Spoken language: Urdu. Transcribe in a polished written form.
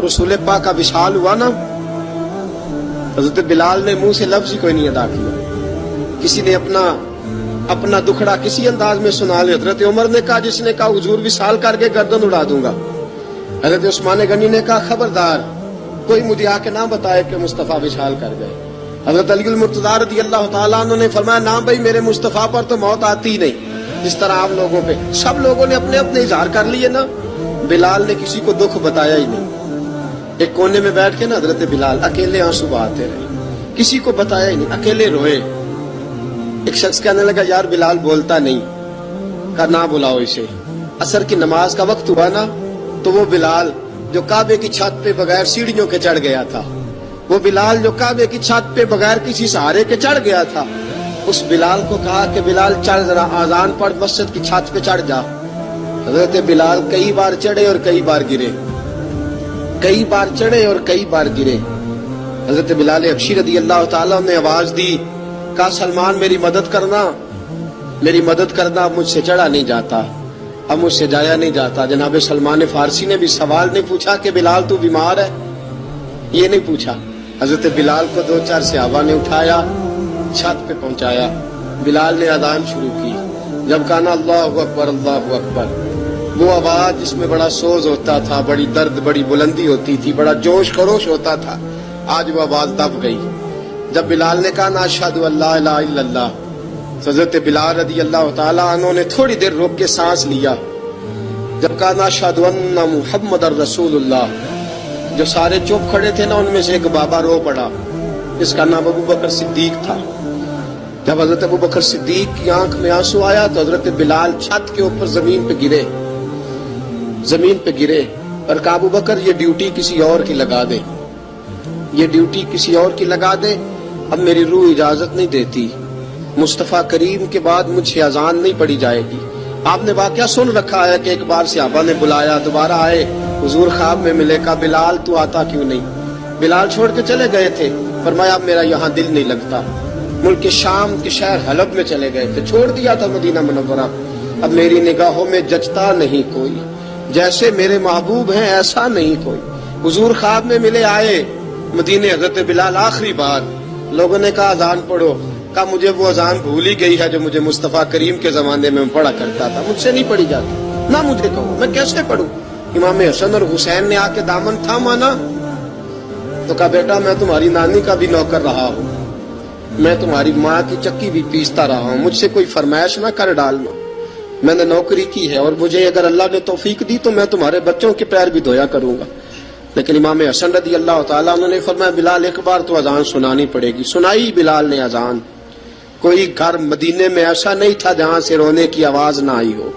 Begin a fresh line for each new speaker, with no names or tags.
رسول پاک کا وصال ہوا نا، حضرت بلال نے منہ سے لفظ ہی کوئی نہیں ادا کیا. کسی نے اپنا دکھڑا کسی انداز میں سنا لیا. حضرت عمر نے کہا، جس نے کہا حضور وصال کر کے گردن اڑا دوں گا. حضرت عثمان غنی نے کہا، خبردار کوئی مجھے آ کے نہ بتائے کہ مصطفیٰ وصال کر گئے. حضرت علی المرتضیٰ رضی اللہ تعالیٰ عنہ نے فرمایا، نہ بھائی میرے مصطفیٰ پر تو موت آتی ہی نہیں جس طرح آپ لوگوں پہ. سب لوگوں نے اپنے اپنے اظہار کر لیے نا، بلال نے کسی کو دکھ بتایا ہی نہیں. ایک کونے میں بیٹھ کے نا حضرت بلال اکیلے آنسو بہاتے رہے، کسی کو بتایا ہی نہیں، اکیلے روئے. ایک شخص کہنے لگا، یار بلال بولتا نہیں. کہا نہ بلاؤ اسے. عصر کی نماز کا وقت ہوا نا، تو وہ بلال جو کعبے کی چھت پہ بغیر سیڑھیوں کے چڑھ گیا تھا، وہ بلال جو کعبے کی چھت پہ بغیر کسی سہارے کے چڑھ گیا تھا، اس بلال کو کہا کہ بلال چڑھ ذرا، آذان پڑھ، مسجد کی چھت پہ چڑھ جا. حضرت بلال کئی بار چڑھے اور کئی بار گرے، کئی بار چڑھے اور کئی بار گرے. حضرت بلال حبشی رضی اللہ تعالیٰ نے آواز دی، کہا سلمان میری مدد کرنا، میری مدد کرنا. اب مجھ سے چڑھا نہیں جاتا، اب مجھ سے جایا نہیں جاتا. جناب سلمان فارسی نے بھی سوال نہیں پوچھا کہ بلال تو بیمار ہے، یہ نہیں پوچھا. حضرت بلال کو دو چار صحابہ نے اٹھایا، چھت پہ پہنچایا. بلال نے اذان شروع کی. جب کہا نا اللہ اکبر اللہ اکبر، وہ آواز جس میں بڑا سوز ہوتا تھا، بڑی درد، بڑی بلندی ہوتی تھی، بڑا جوش خروش ہوتا تھا، آج وہ آواز دب گئی. جب بلال نے کہا نا اشہد ان لا الہ الا اللہ، حضرت بلال رضی اللہ تعالیٰ عنہ نے تھوڑی دیر روک کے سانس لیا. جب کہا نا اشہد ان محمد رسول اللہ، جو سارے چپ کھڑے تھے نا، ان میں سے ایک بابا رو پڑا، اس کا نام ابو بکر صدیق تھا. جب حضرت ابو بکر صدیق کی آنکھ میں آنسو آیا تو حضرت بلال چھت کے اوپر زمین پہ گرے، زمین پہ گرے اور کہا ابو بکر یہ ڈیوٹی کسی اور کی لگا دے، یہ ڈیوٹی کسی اور کی لگا دے، اب میری روح اجازت نہیں دیتی، مصطفیٰ کریم کے بعد مجھ سے اذان نہیں پڑی جائے گی. آپ نے واقعہ سن رکھا ہے کہ ایک بار صحابہ نے بلایا، دوبارہ آئے، حضور خواب میں ملے. کہا بلال تو آتا کیوں نہیں؟ بلال چھوڑ کے چلے گئے تھے. فرمایا اب میرا یہاں دل نہیں لگتا. ملک شام کے شہر حلب میں چلے گئے تھے، چھوڑ دیا تھا مدینہ منورہ. اب میری نگاہوں میں جچتا نہیں کوئی، جیسے میرے محبوب ہیں ایسا نہیں کوئی. حضور خواب میں ملے، آئے مدینے. حضرت بلال آخری بار، لوگوں نے کہا اذان پڑھو. کہا مجھے وہ اذان بھول ہی گئی ہے جو مجھے مصطفیٰ کریم کے زمانے میں پڑھا کرتا تھا، مجھ سے نہیں پڑھی جاتی. نہ مجھے کہو، میں کیسے پڑھوں؟ امام حسن اور حسین نے آ کے دامن تھاما نا، تو کہا بیٹا میں تمہاری نانی کا بھی نوکر رہا ہوں، میں تمہاری ماں کی چکی بھی پیستا رہا ہوں، مجھ سے کوئی فرمائش نہ کر ڈالنا. میں نے نوکری کی ہے اور مجھے اگر اللہ نے توفیق دی تو میں تمہارے بچوں کے پیر بھی دھویا کروں گا. لیکن امام حسن رضی اللہ تعالیٰ عنہ نے فرمایا بلال ایک بار تو اذان سنانی پڑے گی. سنائی بلال نے اذان. کوئی گھر مدینے میں ایسا نہیں تھا جہاں سے رونے کی آواز نہ آئی ہو.